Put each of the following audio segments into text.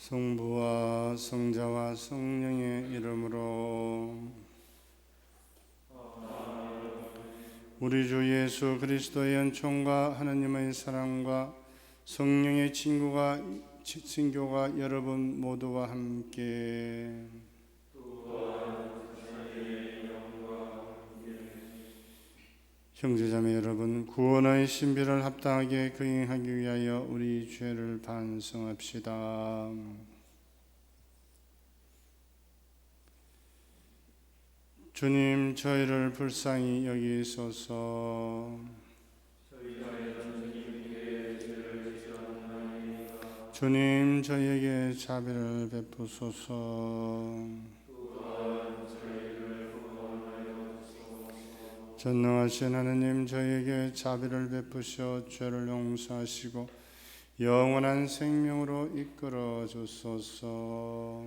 성부와 성자와 성령의 이름으로 우리 주 예수 그리스도의 연총과 하나님의 사랑과 성령의 친교가 여러분 모두와 함께 형제자매 여러분, 구원의 신비를 합당하게 거행하기 위하여 우리 죄를 반성합시다. 주님, 저희를 불쌍히 여기소서. 주님, 저희에게 자비를 베푸소서. 전능하신 하느님, 저희에게 자비를 베푸셔 죄를 용서하시고 영원한 생명으로 이끌어 주소서.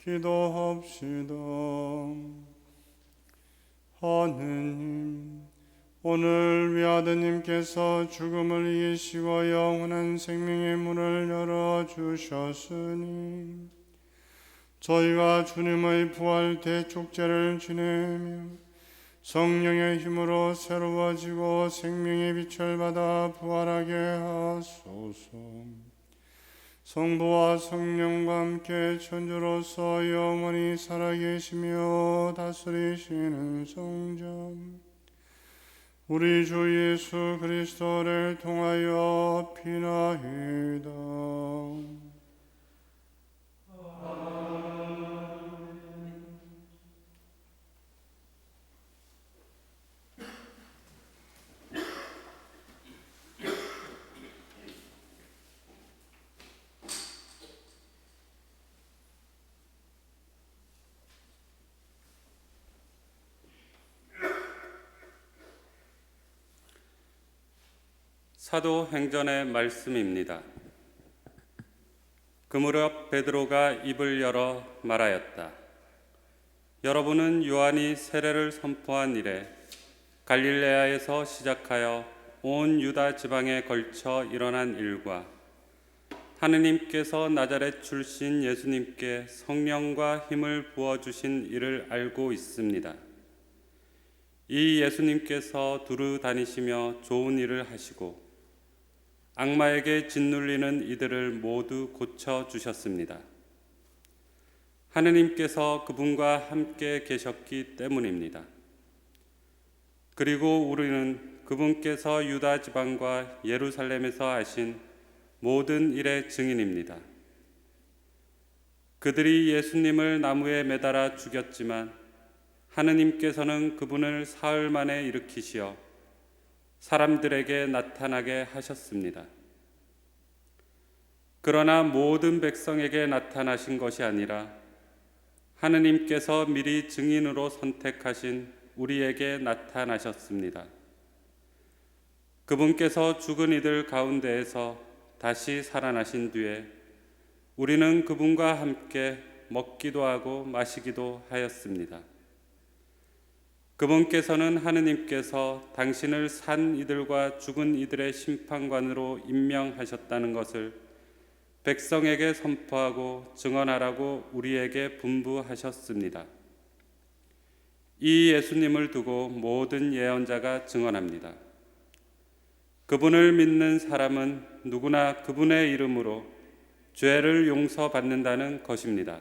기도합시다. 하느님, 오늘 위아드님께서 죽음을 이기시고 영원한 생명의 문을 열어주셨으니 저희가 주님의 부활 대축제를 지내며 성령의 힘으로 새로워지고 생명의 빛을 받아 부활하게 하소서. 성부와 성령과 함께 천주로서 영원히 살아계시며 다스리시는 성전 우리 주 예수 그리스도를 통하여 비나이다. 사도행전의 말씀입니다. 그 무렵 베드로가 입을 열어 말하였다. 여러분은 요한이 세례를 선포한 이래 갈릴레아에서 시작하여 온 유다 지방에 걸쳐 일어난 일과 하느님께서 나자렛 출신 예수님께 성령과 힘을 부어주신 일을 알고 있습니다. 이 예수님께서 두루 다니시며 좋은 일을 하시고 악마에게 짓눌리는 이들을 모두 고쳐주셨습니다. 하느님께서 그분과 함께 계셨기 때문입니다. 그리고 우리는 그분께서 유다 지방과 예루살렘에서 하신 모든 일의 증인입니다. 그들이 예수님을 나무에 매달아 죽였지만 하느님께서는 그분을 사흘 만에 일으키시어 사람들에게 나타나게 하셨습니다. 그러나 모든 백성에게 나타나신 것이 아니라 하느님께서 미리 증인으로 선택하신 우리에게 나타나셨습니다. 그분께서 죽은 이들 가운데에서 다시 살아나신 뒤에 우리는 그분과 함께 먹기도 하고 마시기도 하였습니다. 그분께서는 하느님께서 당신을 산 이들과 죽은 이들의 심판관으로 임명하셨다는 것을 백성에게 선포하고 증언하라고 우리에게 분부하셨습니다. 이 예수님을 두고 모든 예언자가 증언합니다. 그분을 믿는 사람은 누구나 그분의 이름으로 죄를 용서받는다는 것입니다.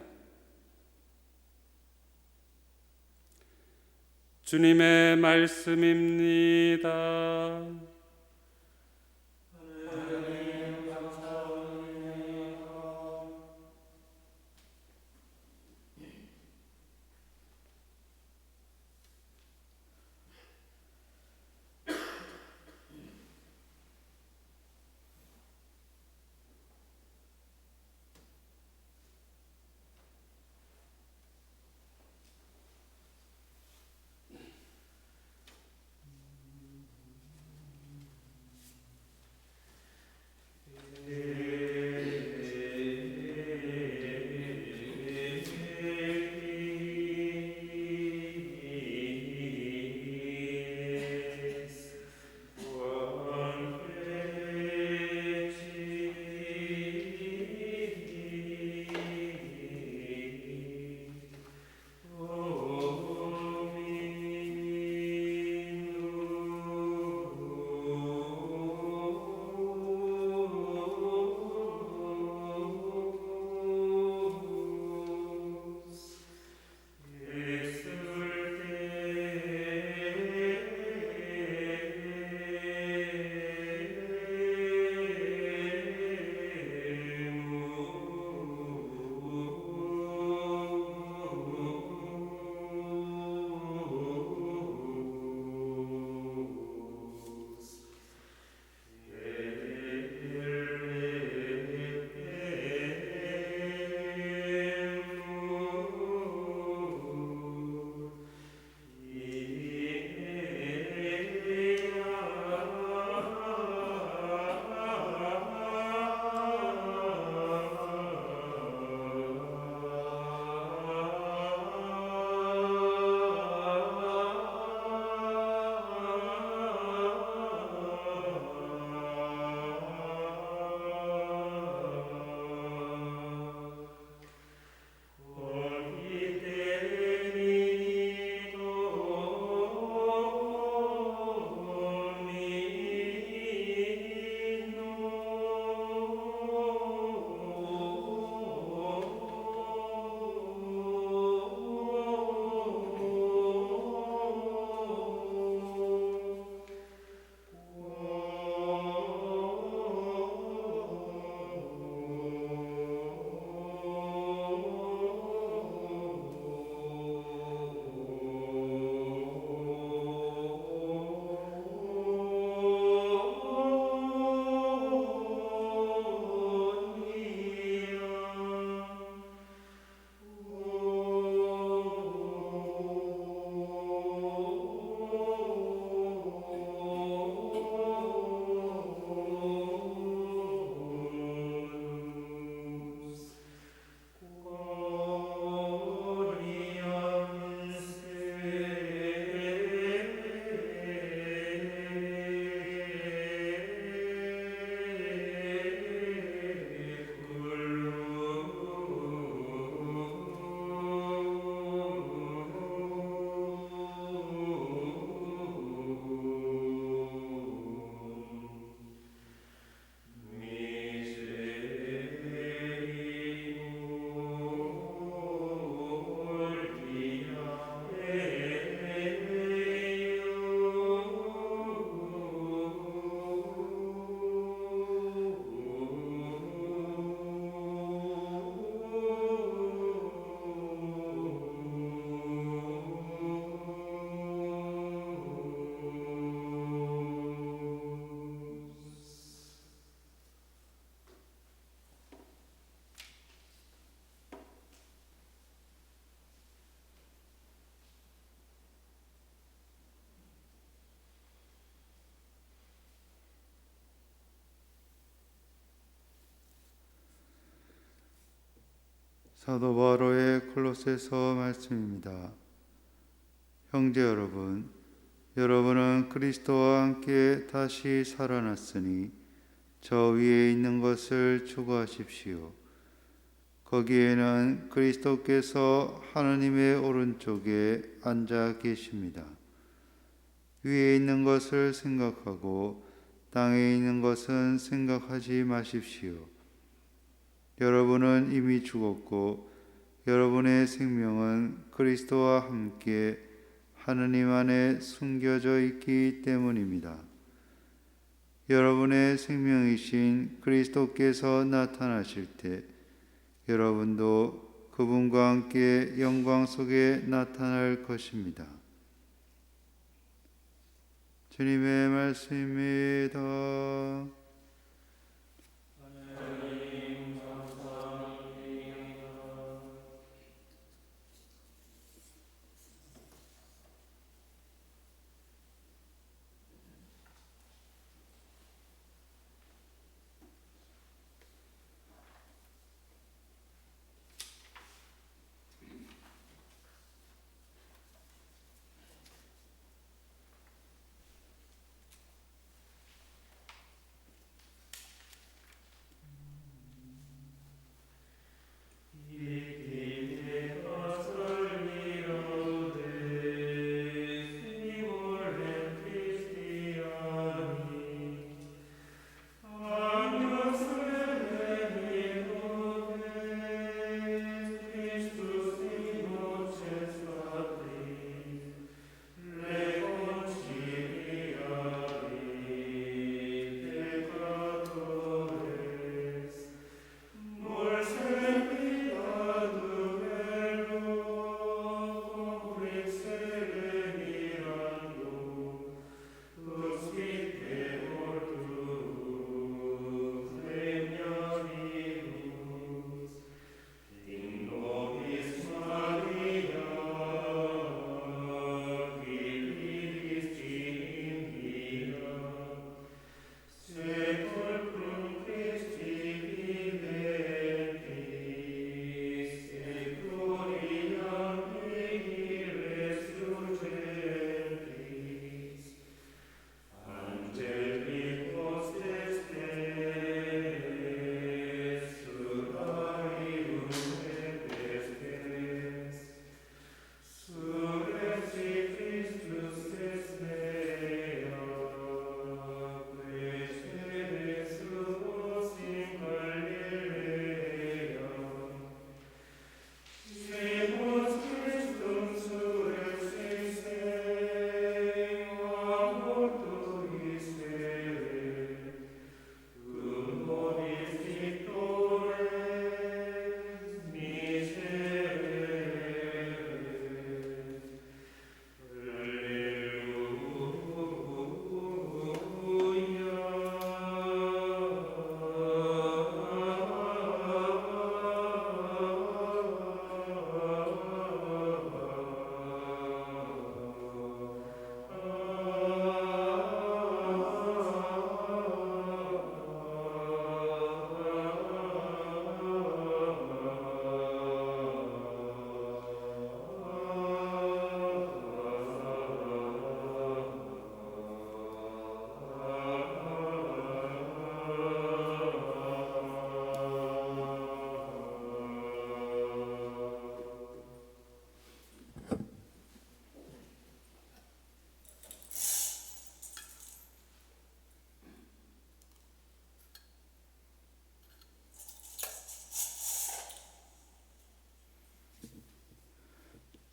주님의 말씀입니다. 사도 바로의 골로새서 말씀입니다. 형제 여러분, 여러분은 그리스도와 함께 다시 살아났으니 저 위에 있는 것을 추구하십시오. 거기에는 그리스도께서 하느님의 오른쪽에 앉아 계십니다. 위에 있는 것을 생각하고 땅에 있는 것은 생각하지 마십시오. 여러분은 이미 죽었고 여러분의 생명은 그리스도와 함께 하느님 안에 숨겨져 있기 때문입니다. 여러분의 생명이신 그리스도께서 나타나실 때 여러분도 그분과 함께 영광 속에 나타날 것입니다. 주님의 말씀입니다.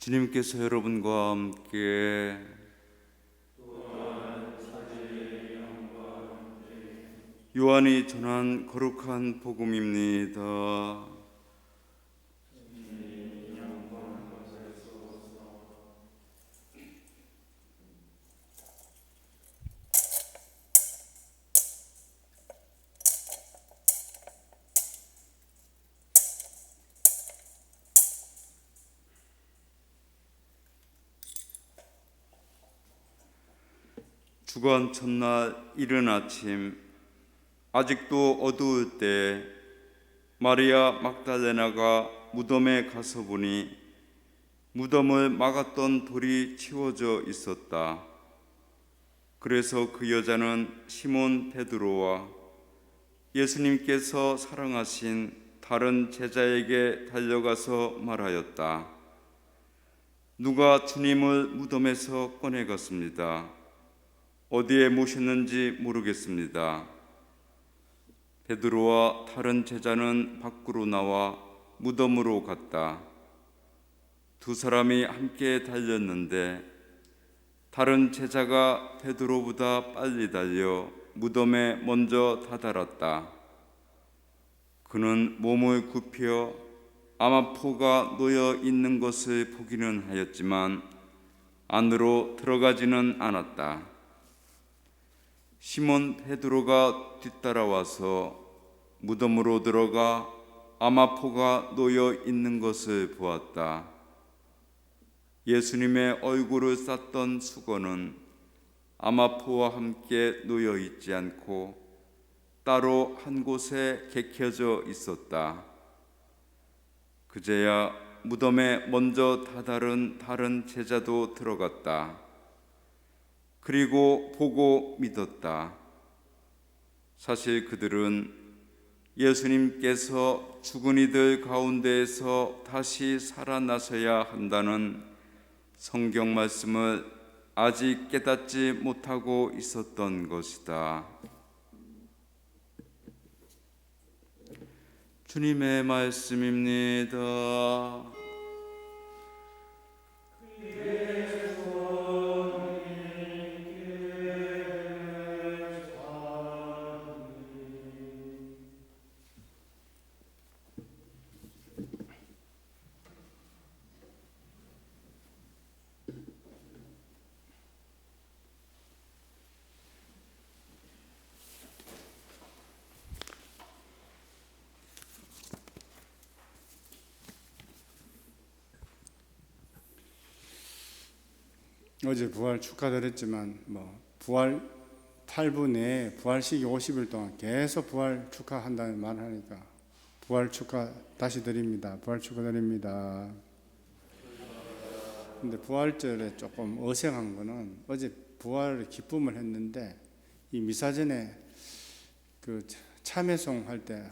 주님께서 여러분과 함께 요한이 전한 거룩한 복음입니다. 주간 첫날 이른 아침, 아직도 어두울 때 마리아 막달레나가 무덤에 가서 보니 무덤을 막았던 돌이 치워져 있었다. 그래서 그 여자는 시몬 베드로와 예수님께서 사랑하신 다른 제자에게 달려가서 말하였다. 누가 주님을 무덤에서 꺼내갔습니다. 어디에 모셨는지 모르겠습니다. 베드로와 다른 제자는 밖으로 나와 무덤으로 갔다. 두 사람이 함께 달렸는데 다른 제자가 베드로보다 빨리 달려 무덤에 먼저 다다랐다. 그는 몸을 굽혀 암화포가 놓여 있는 것을 보기는 하였지만 안으로 들어가지는 않았다. 시몬 베드로가 뒤따라와서 무덤으로 들어가 암화포가 놓여 있는 것을 보았다. 예수님의 얼굴을 쌌던 수건은 암화포와 함께 놓여 있지 않고 따로 한 곳에 개켜져 있었다. 그제야 무덤에 먼저 다다른 다른 제자도 들어갔다. 그리고 보고 믿었다. 사실 그들은 예수님께서 죽은 이들 가운데에서 다시 살아나셔야 한다는 성경 말씀을 아직 깨닫지 못하고 있었던 것이다. 주님의 말씀입니다. 어제 부활 축하드렸지만 부활 8부 내에 부활식이 50일 동안 계속 부활 축하한다는 말을 하니까 부활 축하 다시 드립니다. 부활 축하드립니다. 근데 부활절에 조금 어색한 거는 어제 부활 기쁨을 했는데 이 미사전에 그 참회송 할 때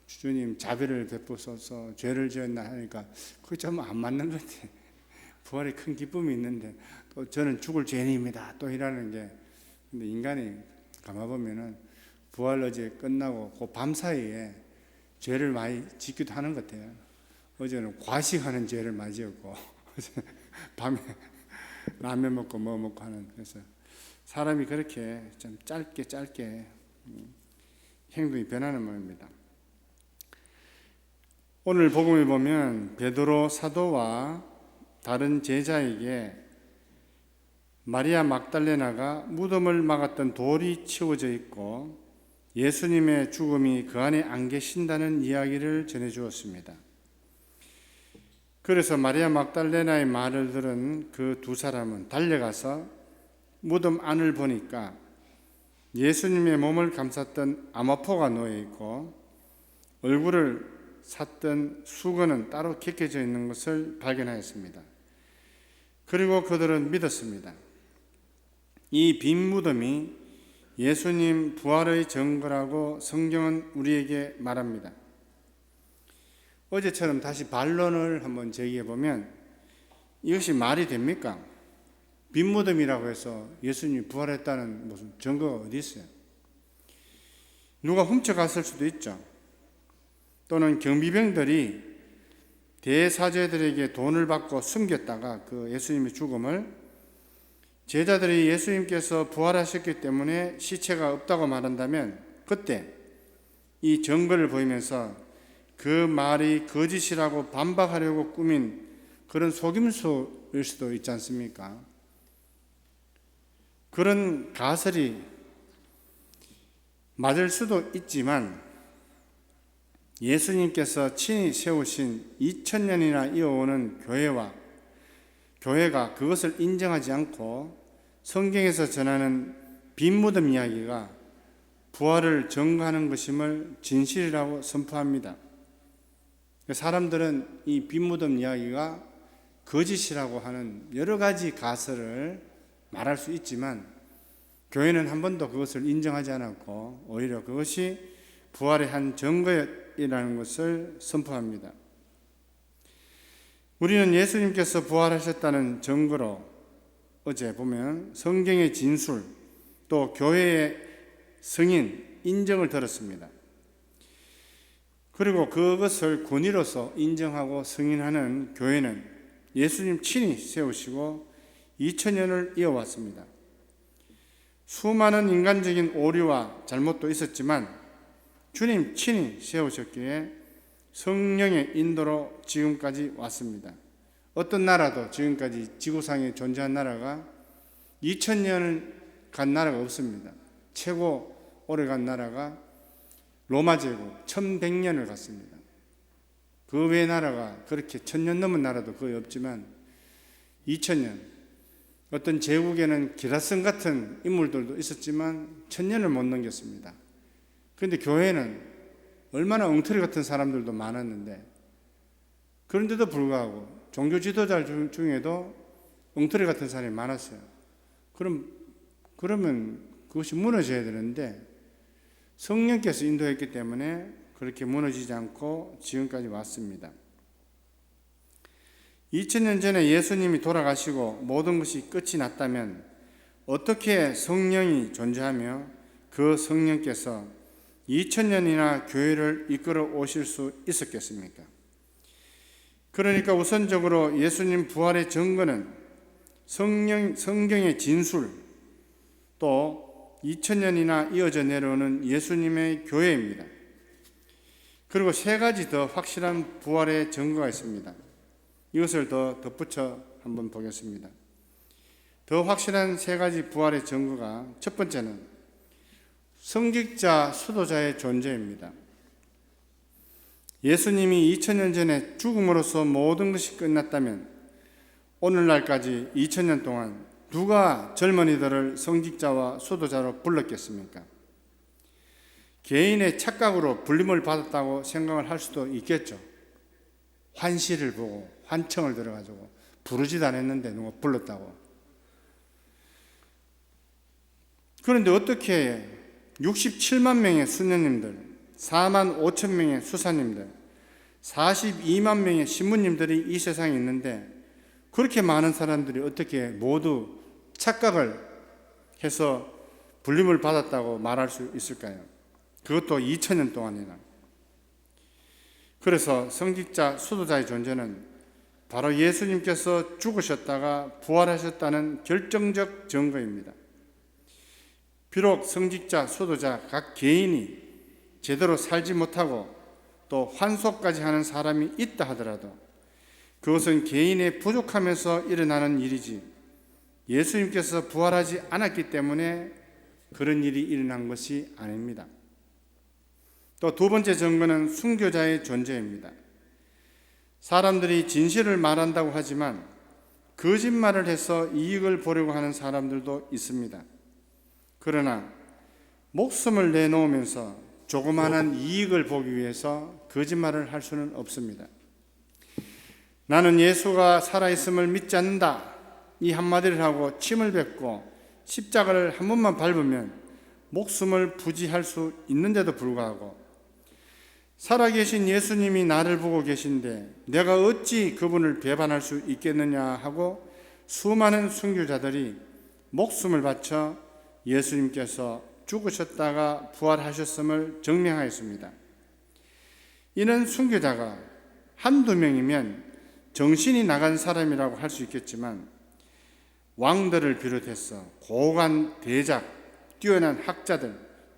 주님 자비를 베푸소서 죄를 지었나 하니까 그게 좀 안 맞는 것 같아요. 부활에 큰 기쁨이 있는데 또 저는 죽을 죄인입니다 또 이라는 게, 근데 인간이 감아보면은 부활 어제 끝나고 그 밤 사이에 죄를 많이 짓기도 하는 것 같아요. 어제는 과식하는 죄를 많이 지었고 밤에 라면 먹고 뭐 먹고 하는, 그래서 사람이 그렇게 좀 짧게 행동이 변하는 모양입니다. 오늘 복음에 보면 베드로 사도와 다른 제자에게 마리아 막달레나가 무덤을 막았던 돌이 치워져 있고 예수님의 죽음이 그 안에 안 계신다는 이야기를 전해 주었습니다. 그래서 마리아 막달레나의 말을 들은 그 두 사람은 달려가서 무덤 안을 보니까 예수님의 몸을 감쌌던 암화포가 놓여 있고 얼굴을 샀던 수건은 따로 개켜져 있는 것을 발견하였습니다. 그리고 그들은 믿었습니다. 이 빈 무덤이 예수님 부활의 증거라고 성경은 우리에게 말합니다. 어제처럼 다시 반론을 한번 제기해 보면 이것이 말이 됩니까? 빈 무덤이라고 해서 예수님이 부활했다는 무슨 증거가 어디 있어요? 누가 훔쳐갔을 수도 있죠. 또는 경비병들이 대사제들에게 돈을 받고 숨겼다가 그 예수님의 죽음을 제자들이 예수님께서 부활하셨기 때문에 시체가 없다고 말한다면 그때 이 증거를 보이면서 그 말이 거짓이라고 반박하려고 꾸민 그런 속임수일 수도 있지 않습니까? 그런 가설이 맞을 수도 있지만 예수님께서 친히 세우신 2000년이나 이어오는 교회가 그것을 인정하지 않고 성경에서 전하는 빈 무덤 이야기가 부활을 증거하는 것임을 진실이라고 선포합니다. 사람들은 이 빈무덤 이야기가 거짓이라고 하는 여러 가지 가설을 말할 수 있지만 교회는 한 번도 그것을 인정하지 않았고 오히려 그것이 부활의 한 증거이라는 것을 선포합니다. 우리는 예수님께서 부활하셨다는 증거로 어제 보면 성경의 진술 또 교회의 승인, 인정을 들었습니다. 그리고 그것을 권위로서 인정하고 승인하는 교회는 예수님 친히 세우시고 2000년을 이어왔습니다. 수많은 인간적인 오류와 잘못도 있었지만 주님 친히 세우셨기에 성령의 인도로 지금까지 왔습니다. 어떤 나라도 지금까지 지구상에 존재한 나라가 2000년을 간 나라가 없습니다. 최고 오래간 나라가 로마 제국 1100년을 갔습니다. 그 외의 나라가 그렇게 1000년 넘은 나라도 거의 없지만 2000년, 어떤 제국에는 기라성 같은 인물들도 있었지만 1000년을 못 넘겼습니다. 그런데 교회는 얼마나 엉터리 같은 사람들도 많았는데 그런데도 불구하고 종교 지도자 중에도 엉터리 같은 사람이 많았어요. 그러면 그것이 무너져야 되는데 성령께서 인도했기 때문에 그렇게 무너지지 않고 지금까지 왔습니다. 2000년 전에 예수님이 돌아가시고 모든 것이 끝이 났다면 어떻게 성령이 존재하며 그 성령께서 2000년이나 교회를 이끌어 오실 수 있었겠습니까? 그러니까 우선적으로 예수님 부활의 증거는 성경의 진술 또 2000년이나 이어져 내려오는 예수님의 교회입니다. 그리고 세 가지 더 확실한 부활의 증거가 있습니다. 이것을 더 덧붙여 한번 보겠습니다. 더 확실한 세 가지 부활의 증거가 첫 번째는 성직자, 수도자의 존재입니다. 예수님이 2000년 전에 죽음으로써 모든 것이 끝났다면 오늘날까지 2000년 동안 누가 젊은이들을 성직자와 수도자로 불렀겠습니까? 개인의 착각으로 불림을 받았다고 생각을 할 수도 있겠죠. 환시를 보고 환청을 들어가지고 부르지도 않았는데 누가 불렀다고. 그런데 어떻게 67만 명의 수녀님들, 4만 5천 명의 수사님들, 42만 명의 신부님들이 이 세상에 있는데 그렇게 많은 사람들이 어떻게 모두 착각을 해서 불림을 받았다고 말할 수 있을까요? 그것도 2000년 동안이나. 그래서 성직자, 수도자의 존재는 바로 예수님께서 죽으셨다가 부활하셨다는 결정적 증거입니다. 비록 성직자, 수도자 각 개인이 제대로 살지 못하고 또 환속까지 하는 사람이 있다 하더라도 그것은 개인의 부족함에서 일어나는 일이지 예수님께서 부활하지 않았기 때문에 그런 일이 일어난 것이 아닙니다. 또 두 번째 증거는 순교자의 존재입니다. 사람들이 진실을 말한다고 하지만 거짓말을 해서 이익을 보려고 하는 사람들도 있습니다. 그러나 목숨을 내놓으면서 조그마한 이익을 보기 위해서 거짓말을 할 수는 없습니다. 나는 예수가 살아있음을 믿지 않는다. 이 한마디를 하고 침을 뱉고 십자가를 한 번만 밟으면 목숨을 부지할 수 있는데도 불구하고 살아계신 예수님이 나를 보고 계신데 내가 어찌 그분을 배반할 수 있겠느냐 하고 수많은 순교자들이 목숨을 바쳐 예수님께서 죽으셨다가 부활하셨음을 증명하였습니다. 이는 순교자가 한두 명이면 정신이 나간 사람이라고 할 수 있겠지만 왕들을 비롯해서 고관, 대작, 뛰어난 학자들,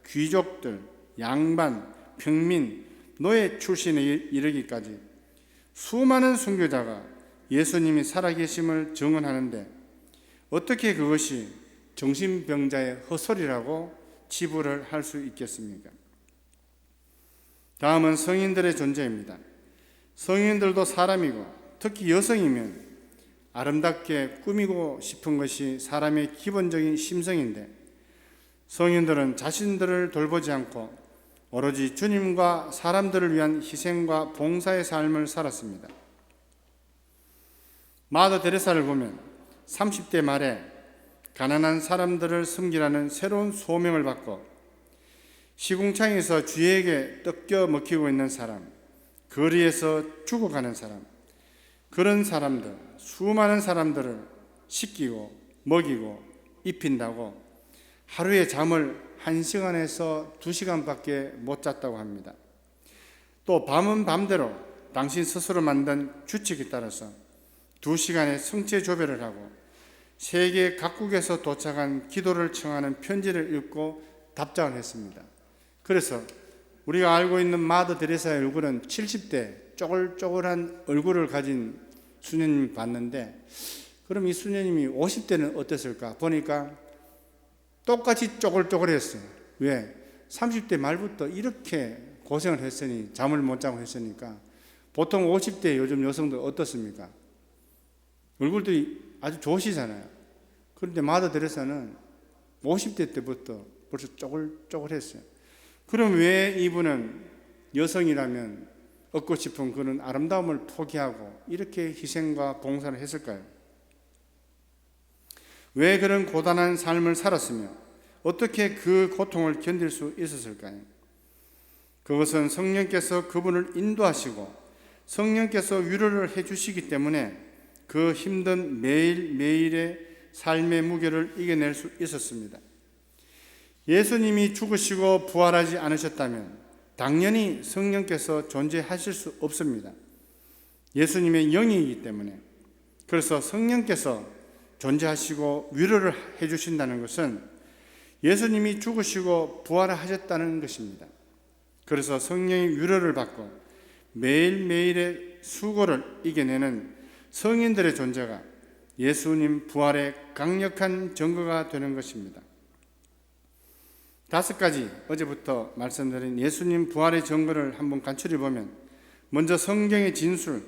귀족들, 양반, 평민, 노예 출신에 이르기까지 수많은 순교자가 예수님이 살아계심을 증언하는데 어떻게 그것이 정신병자의 헛소리라고 치부를 할 수 있겠습니까? 다음은 성인들의 존재입니다. 성인들도 사람이고 특히 여성이면 아름답게 꾸미고 싶은 것이 사람의 기본적인 심성인데 성인들은 자신들을 돌보지 않고 오로지 주님과 사람들을 위한 희생과 봉사의 삶을 살았습니다. 마더 데레사를 보면 30대 말에 가난한 사람들을 섬기라는 새로운 소명을 받고 시궁창에서 쥐에게 뜯겨 먹히고 있는 사람, 거리에서 죽어가는 사람, 그런 사람들, 수많은 사람들을 씻기고 먹이고 입힌다고 하루에 잠을 1시간에서 2시간밖에 못 잤다고 합니다. 또 밤은 밤대로 당신 스스로 만든 규칙에 따라서 2시간의 성체 조별을 하고 세계 각국에서 도착한 기도를 청하는 편지를 읽고 답장을 했습니다. 그래서 우리가 알고 있는 마더 데레사의 얼굴은 70대 쪼글쪼글한 얼굴을 가진 수녀님을 봤는데, 그럼 이 수녀님이 50대는 어땠을까? 보니까 똑같이 쪼글쪼글했어요. 왜? 30대 말부터 이렇게 고생을 했으니, 잠을 못 자고 했으니까. 보통 50대 요즘 여성들 어떻습니까? 얼굴들이 아주 좋으시잖아요. 그런데 마더 데레사는 50대 때부터 벌써 쪼글쪼글했어요. 그럼 왜 이분은 여성이라면 얻고 싶은 그런 아름다움을 포기하고 이렇게 희생과 봉사를 했을까요? 왜 그런 고단한 삶을 살았으며 어떻게 그 고통을 견딜 수 있었을까요? 그것은 성령께서 그분을 인도하시고 성령께서 위로를 해주시기 때문에 그 힘든 매일매일의 삶의 무게를 이겨낼 수 있었습니다. 예수님이 죽으시고 부활하지 않으셨다면 당연히 성령께서 존재하실 수 없습니다. 예수님의 영이기 때문에. 그래서 성령께서 존재하시고 위로를 해주신다는 것은 예수님이 죽으시고 부활하셨다는 것입니다. 그래서 성령의 위로를 받고 매일매일의 수고를 이겨내는 성인들의 존재가 예수님 부활의 강력한 증거가 되는 것입니다. 5가지 어제부터 말씀드린 예수님 부활의 증거를 한번 간추려 보면, 먼저 성경의 진술,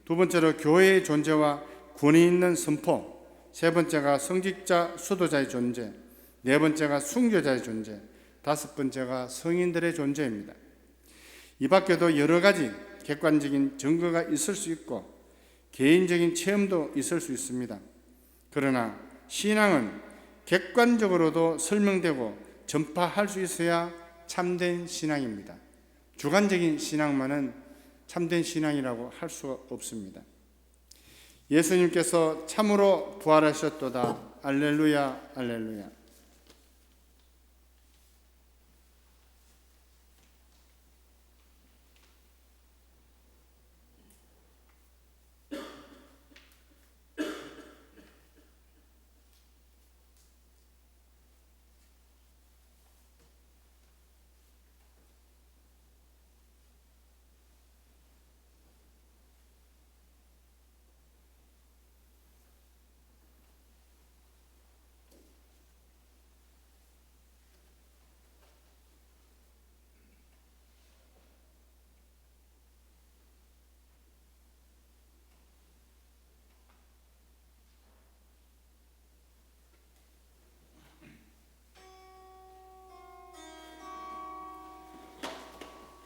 두 번째로 교회의 존재와 권위 있는 선포, 세 번째가 성직자 수도자의 존재, 네 번째가 순교자의 존재, 5번째가 성인들의 존재입니다. 이 밖에도 여러 가지 객관적인 증거가 있을 수 있고 개인적인 체험도 있을 수 있습니다. 그러나 신앙은 객관적으로도 설명되고 전파할 수 있어야 참된 신앙입니다. 주관적인 신앙만은 참된 신앙이라고 할 수가 없습니다. 예수님께서 참으로 부활하셨도다. 알렐루야, 알렐루야.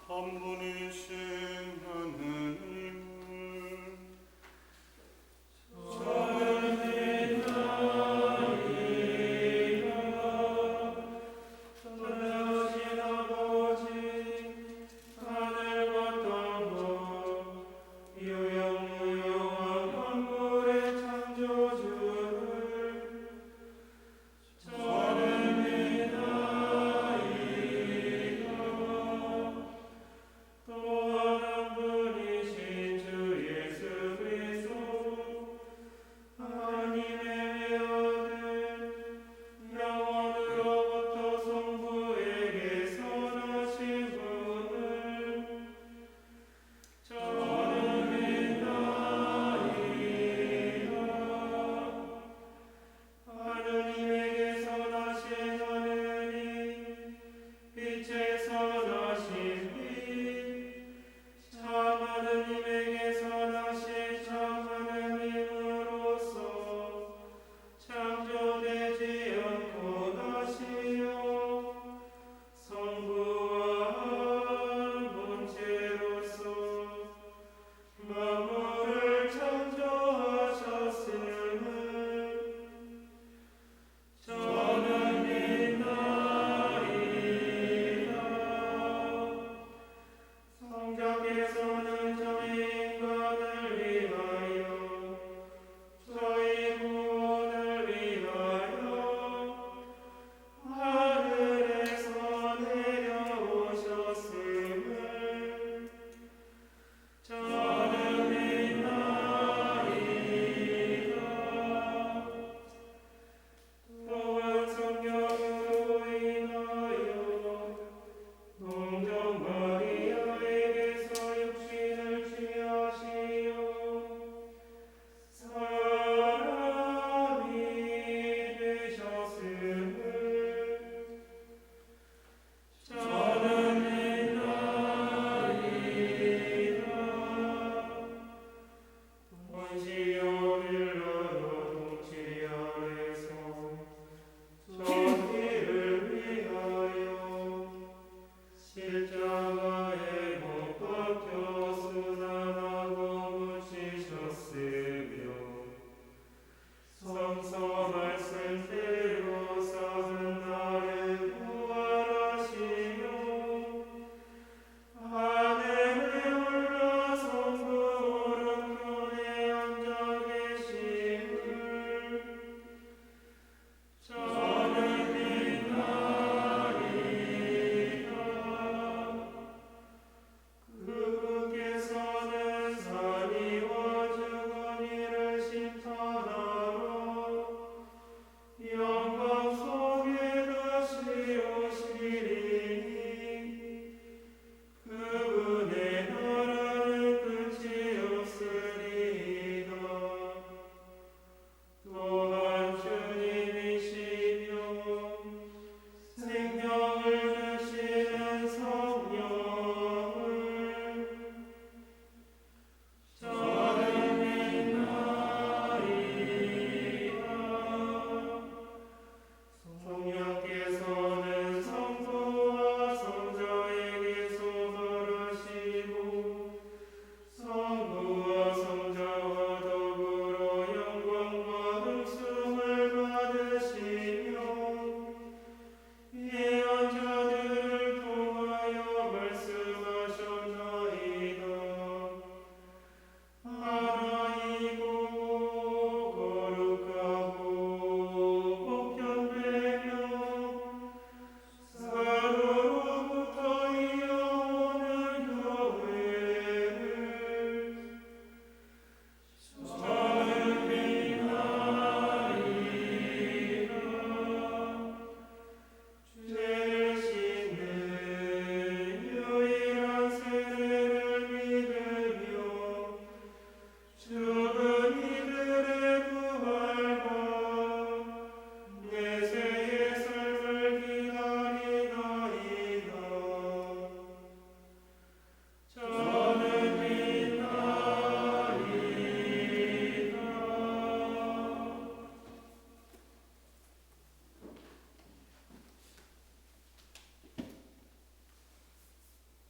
한 분이신 하느님을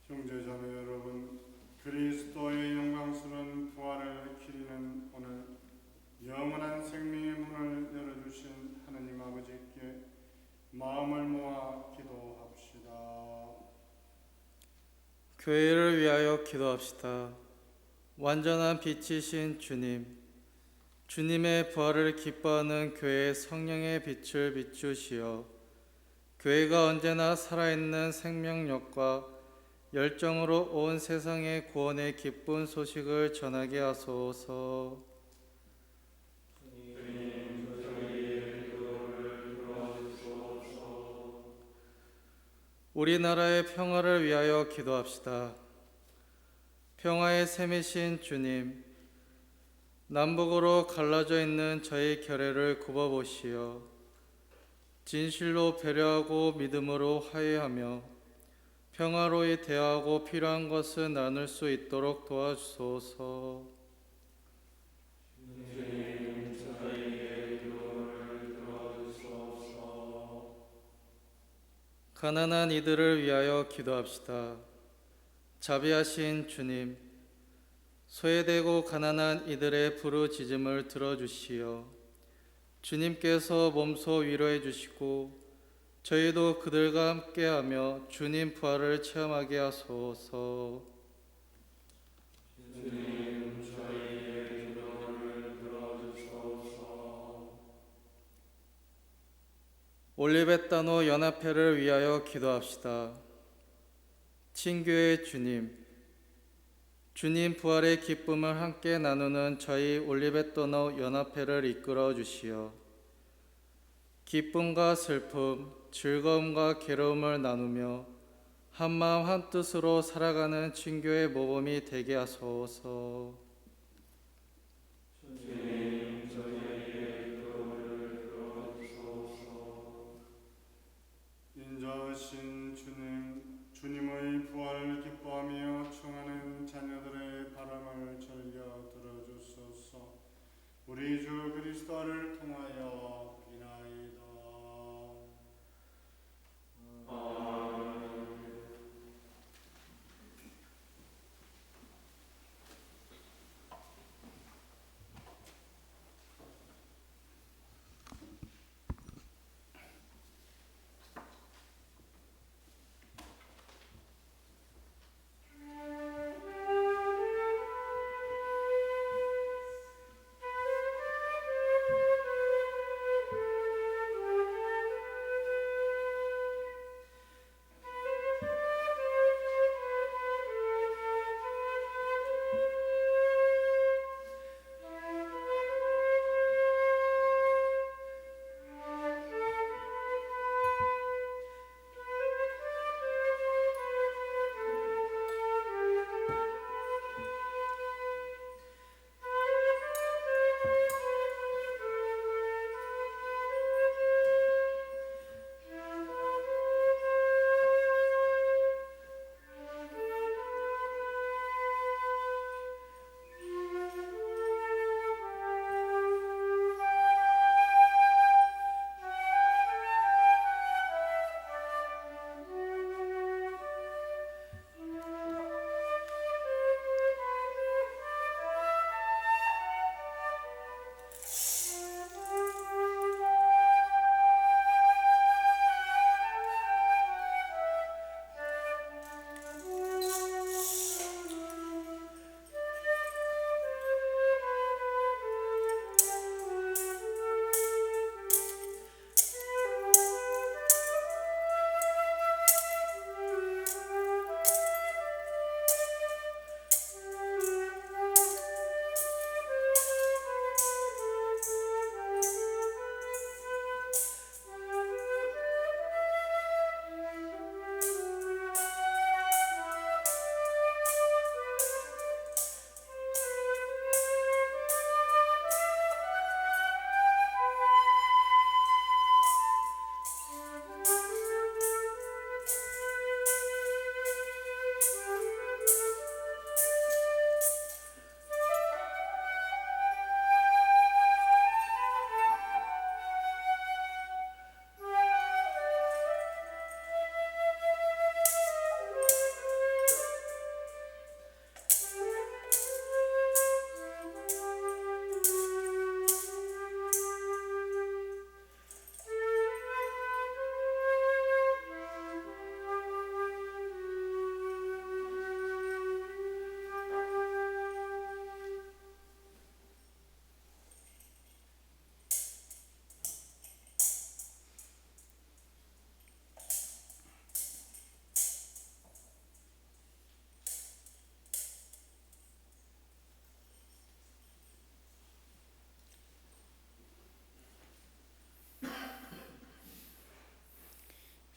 형제자매 여러분, 그리스도의 영광스러운 부활을 기리는 오늘 영원한 생명의 문을 열어주신 하나님 아버지께 마음을 모아 기도합시다. 교회를 위하여 기도합시다. 완전한 빛이신 주님, 주님의 부활을 기뻐하는 교회의 성령의 빛을 비추시어 교회가 언제나 살아있는 생명력과 열정으로 온 세상의 구원의 기쁜 소식을 전하게 하소서. 우리나라의 평화를 위하여 기도합시다. 평화의 샘이신 주님, 남북으로 갈라져 있는 저희 결의를 굽어보시어 진실로 배려하고 믿음으로 화해하며 평화로이 대하고 필요한 것을 나눌 수 있도록 도와주소서. 가난한 이들을 위하여 기도합시다. 자비하신 주님, 소외되고 가난한 이들의 부르짖음을 들어주시어 주님께서 몸소 위로해 주시고 저희도 그들과 함께하며 주님 부활을 체험하게 하소서. 주님, 저희의 기도를 들어주소서. 올리베타노 연합회를 위하여 기도합시다. 친교의 주님, 주님 부활의 기쁨을 함께 나누는 저희 올리베타노 연합회를 이끌어 주시어 기쁨과 슬픔, 즐거움과 괴로움을 나누며 한마음 한뜻으로 살아가는 친교의 모범이 되게 하소서. 주님, 저희의 기도를 들어주소서. 인자하신 주님, 주님의 부활을 기뻐하며 청하는 자녀들의 바람을 즐겨 들어주소서. 우리 주 그리스도를 통하여 비나이다.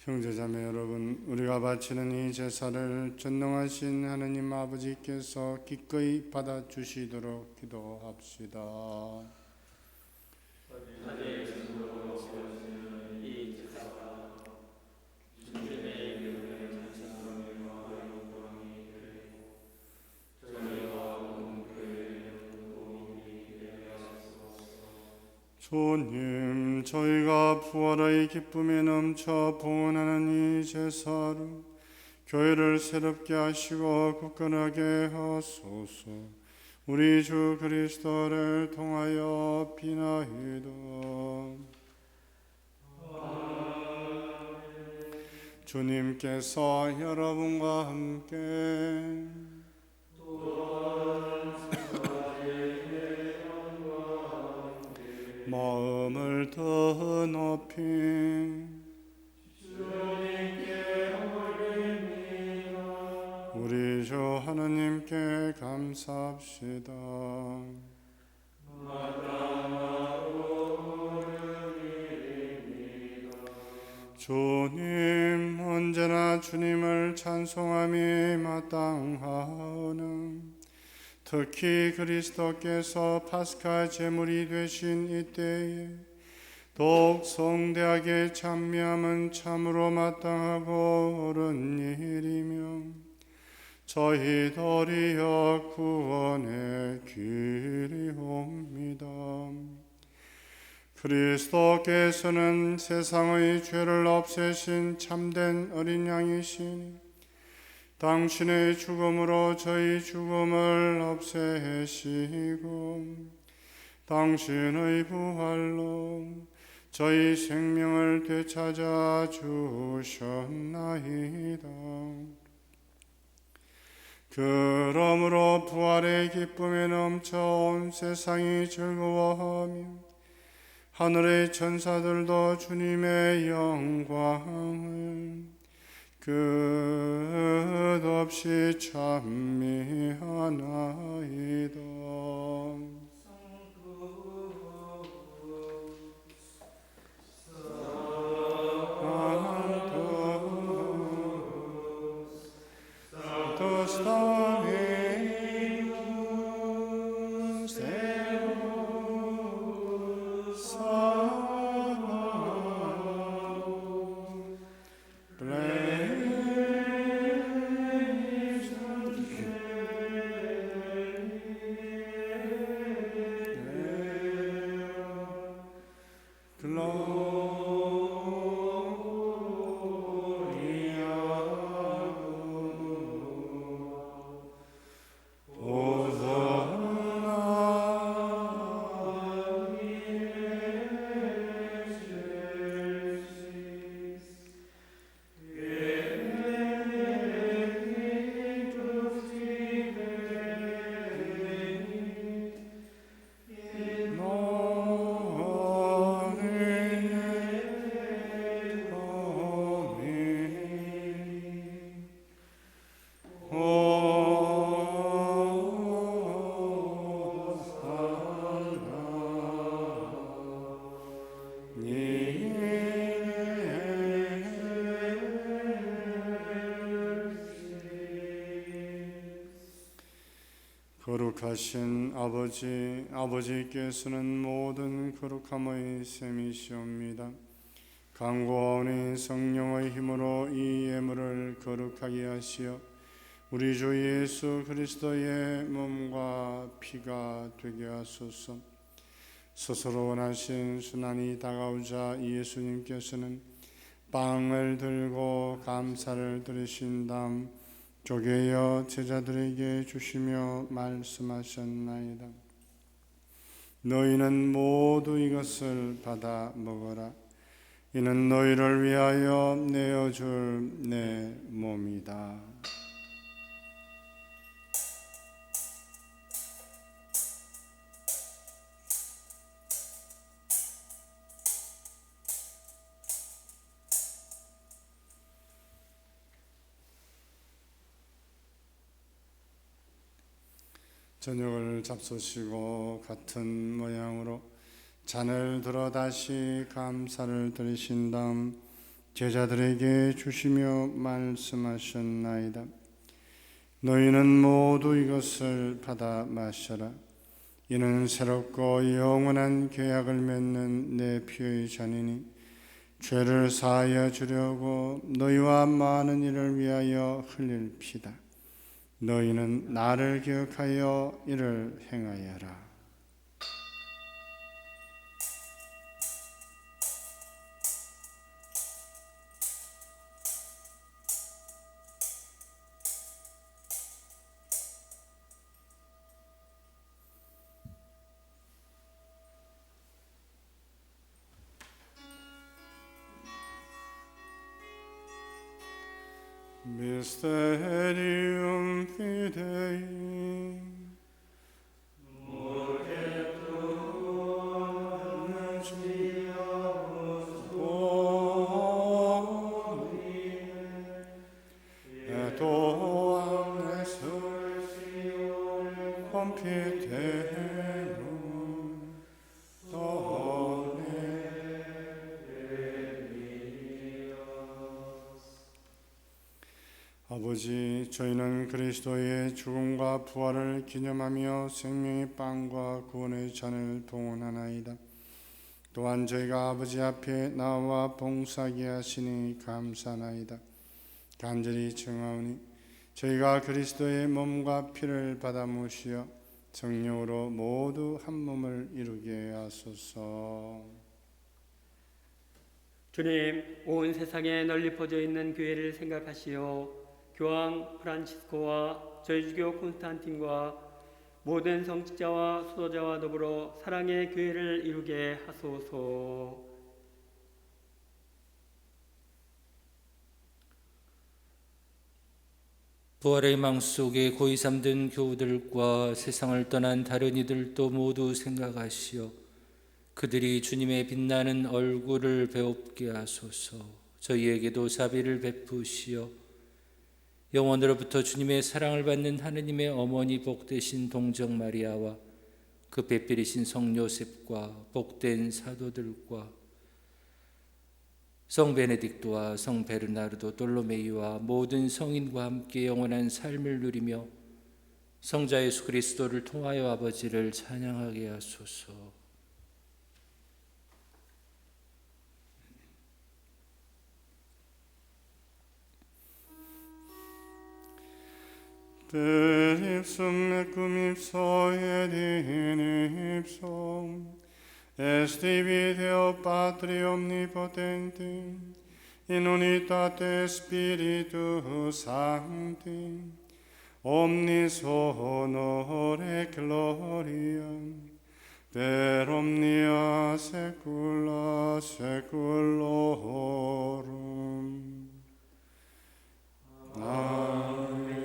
형제자매 여러분, 우리가 바치는 이 제사를 전능하신 하느님 아버지께서 기꺼이 받아주시도록 기도합시다. 주님, 저희가 부활의 기쁨에 넘쳐 봉헌하는 이 제사로 교회를 새롭게 하시고 굳건하게 하소서. 우리 주 그리스도를 통하여 비나이다. 주님께서 여러분과 함께 마음을 더 높이 우리 주 하나님께 감사합시다. 주님, 언제나 주님을 찬송함이 마땅하오는 특히 그리스도께서 파스카 제물이 되신 이때에 더욱 성대하게 찬미함은 참으로 마땅하고 옳은 일이며 저희 도리어 구원의 길이옵니다. 그리스도께서는 세상의 죄를 없애신 참된 어린 양이시니 당신의 죽음으로 저희 죽음을 없애시고 당신의 부활로 저희 생명을 되찾아 주셨나이다. 그러므로 부활의 기쁨에 넘쳐 온 세상이 즐거워하며 하늘의 천사들도 주님의 영광을 끝없이 찬미하나이다. Santos Dominus Deus Salvator, 거룩하신 아버지께서는 모든 거룩함의 셈이시옵니다. 강구하오니 성령의 힘으로 이 예물을 거룩하게 하시어 우리 주 예수 그리스도의 몸과 피가 되게 하소서. 스스로 원하신 순환이 다가오자 예수님께서는 빵을 들고 감사를 드리신 다음 쪼개어 제자들에게 주시며 말씀하셨나이다. 너희는 모두 이것을 받아 먹어라. 이는 너희를 위하여 내어줄 내 몸이다. 저녁을 잡수시고 같은 모양으로 잔을 들어 다시 감사를 드리신 다음 제자들에게 주시며 말씀하셨나이다. 너희는 모두 이것을 받아 마셔라. 이는 새롭고 영원한 계약을 맺는 내 피의 잔이니 죄를 사하여 주려고 너희와 많은 이를 위하여 흘릴 피다. 너희는 나를 기억하여 이를 행하여라. Mysterium Fidei. Et omnes confiterum done. 아버지, 저희는 그리스도의 죽음과 부활을 기념하며 생명의 빵과 구원의 잔을 동원하나이다. 또한 저희가 아버지 앞에 나와 봉사하게 하시니 감사하나이다. 간절히 청하오니 저희가 그리스도의 몸과 피를 받아 모시어 성령으로 모두 한 몸을 이루게 하소서. 주님, 온 세상에 널리 퍼져 있는 교회를 생각하시어 교황 프란치스코와 저희 주교 콘스탄틴과 모든 성직자와 수도자와 더불어 사랑의 교회를 이루게 하소서. 부활의 망 속에 고이 잠든 교우들과 세상을 떠난 다른 이들도 모두 생각하시어 그들이 주님의 빛나는 얼굴을 배웁게 하소서. 저희에게도 자비를 베푸시어 영원으로부터 주님의 사랑을 받는 하느님의 어머니 복되신 동정 마리아와 그 배필이신 성 요셉과 복된 사도들과 성 베네딕토와 성 베르나르도 돌로메이와 모든 성인과 함께 영원한 삶을 누리며 성자 예수 그리스도를 통하여 아버지를 찬양하게 하소서. Per ipsum mecum ipso et in ipso est ibi Deo Patri omnipotenti in unitate Spiritus Sancti omnis honor et gloria per omnia saecula saeculorum. Amen.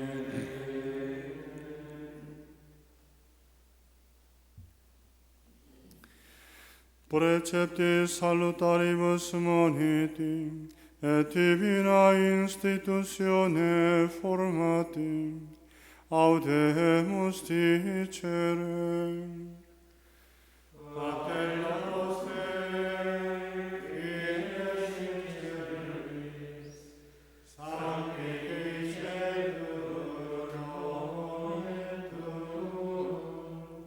Preceptis salutaribus moniti, et divina institutione formati, audemus dicere. Pater noster, qui es in celis, sanctificetur nomen tuum,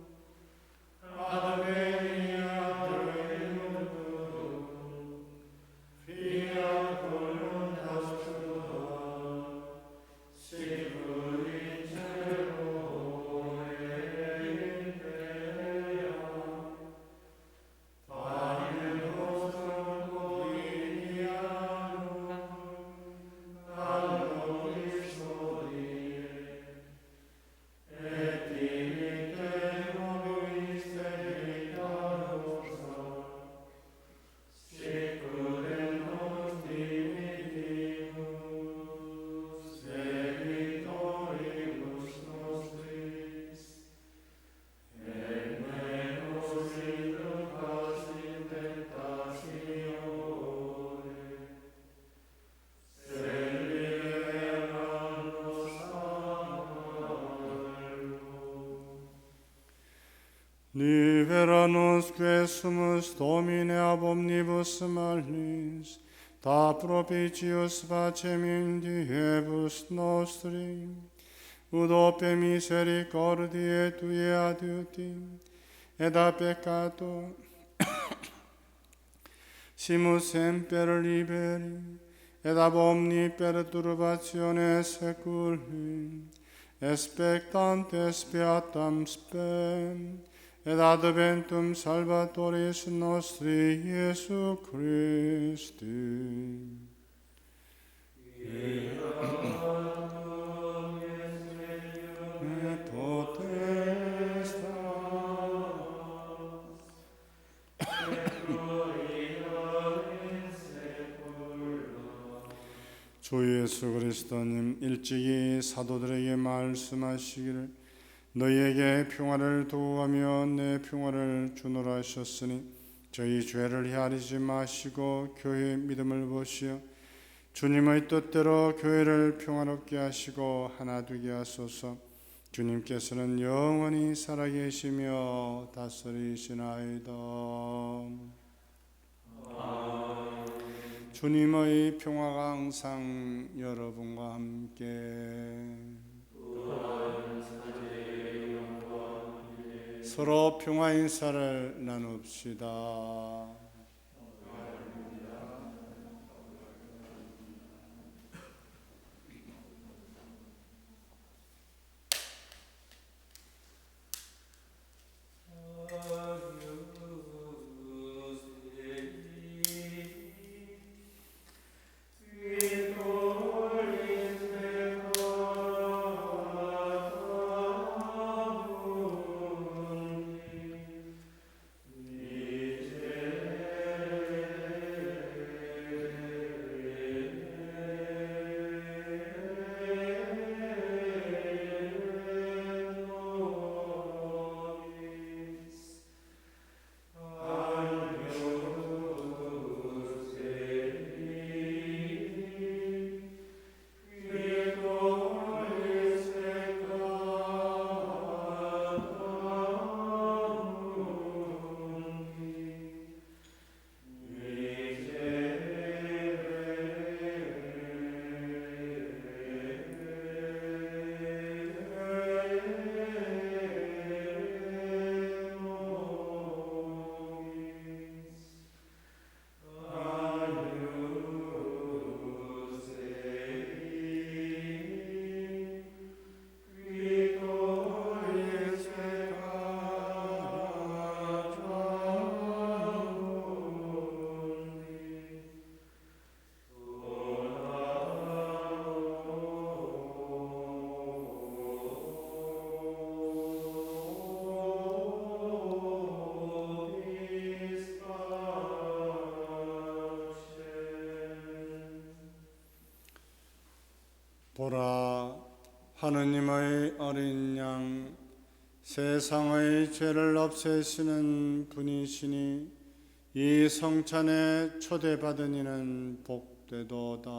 adveniat regnum tuum, fiat voluntas tua, sicur in cielo et in terra. Pane nostrum quotidianum da nobis hodie, et dimitte nobis debita nostra, sicur et nos dimittimus debitoribus nostris, et ne nos inducas in tentatione, sed libera nos a malo. Libera nos que sumus Domine ab omnibus malis, da propitius pacem in diebus nostri, ut ope misericordiae Tue adiuti, et a peccato simus semper liberi, et ab omni perturbatione seculi, expectantes beatam spem, et adventum Salvatoris nostri Iesu Christi. Et potestas 주 예수 그리스도님 일찍이 사도들에게 말씀하시기를 너희에게 평화를 도구하며 내 평화를 주노라 하셨으니 저희 죄를 헤아리지 마시고 교회의 믿음을 보시어 주님의 뜻대로 교회를 평화롭게 하시고 하나 되게 하소서. 주님께서는 영원히 살아계시며 다스리시나이다. 주님의 평화가 항상 여러분과 함께. 서로 평화 인사를 나눕시다. 보라, 하느님의 어린 양, 세상의 죄를 없애시는 분이시니 이 성찬에 초대받은 이는 복되도다.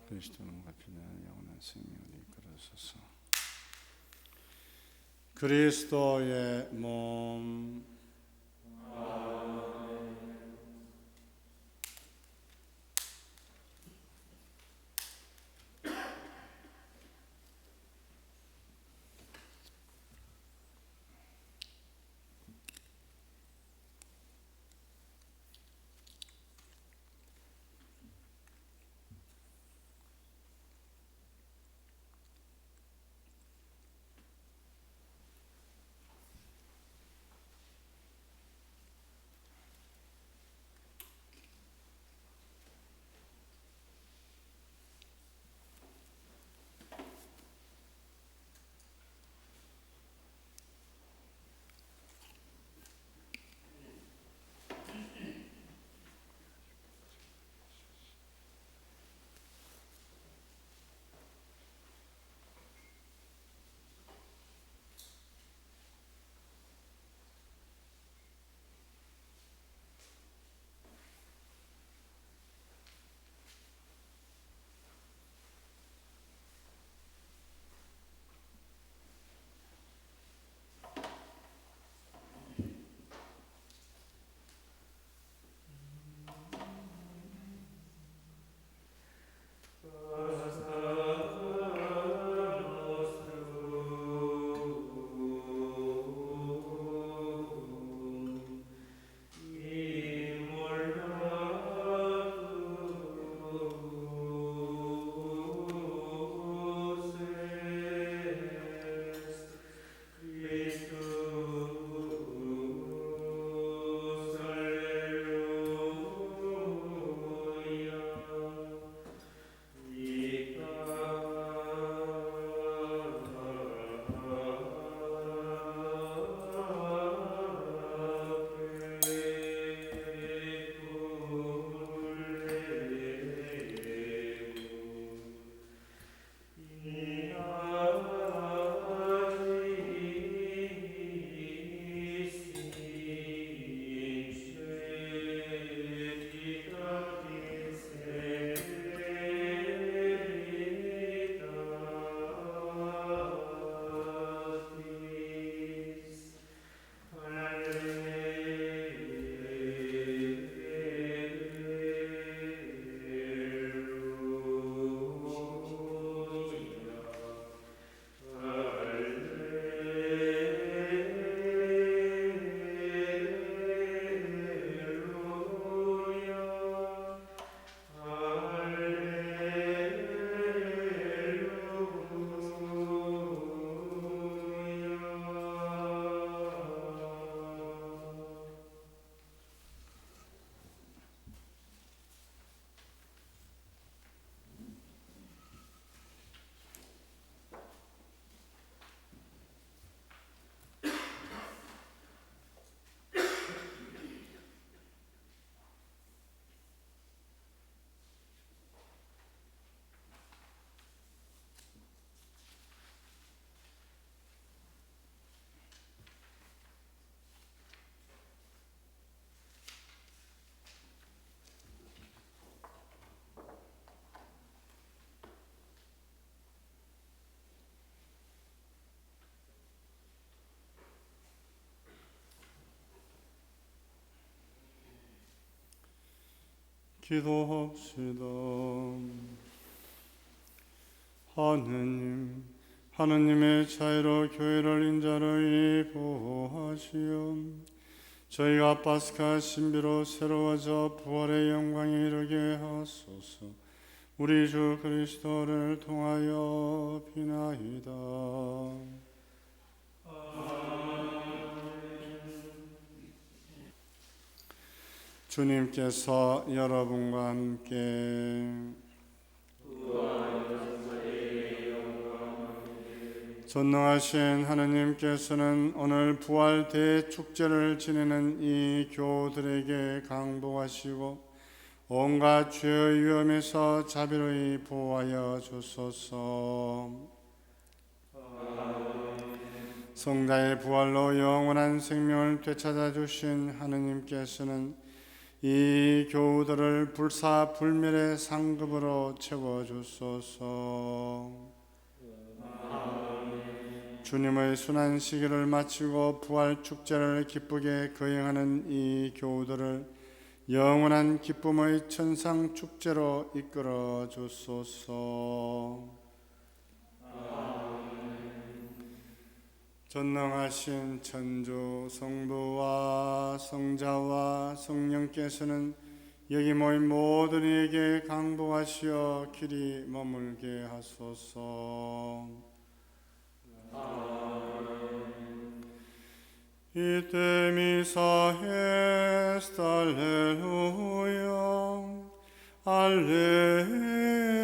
그리스도는 갚히는 영원한 생명을 이끌어서서 그리스도의 몸 기도합시다. 하느님의 차이로 교회를 인자로 보호하시어 저희가 파스카 신비로 새로워져 부활의 영광에 이르게 하소서. 우리 주 그리스도를 통하여 비나이다. 주님께서 여러분과 함께 전능하신 하느님께서는 오늘 부활 대축제를 지내는 이 교우들에게 강복하시고 온갖 죄의 위험에서 자비로이 보호하여 주소서. 성자의 부활로 영원한 생명을 되찾아 주신 하느님께서는 이 교우들을 불사불멸의 상급으로 채워 주소서. 주님의 순환 시기를 마치고 부활 축제를 기쁘게 거행하는 이 교우들을 영원한 기쁨의 천상 축제로 이끌어 주소서. 전능하신 천주 성부와 성자와 성령께서는 여기 모인 모든 이에게 강복하시어 길이 머물게 하소서. 이때 미사 에스트 할렐루야 할렐루야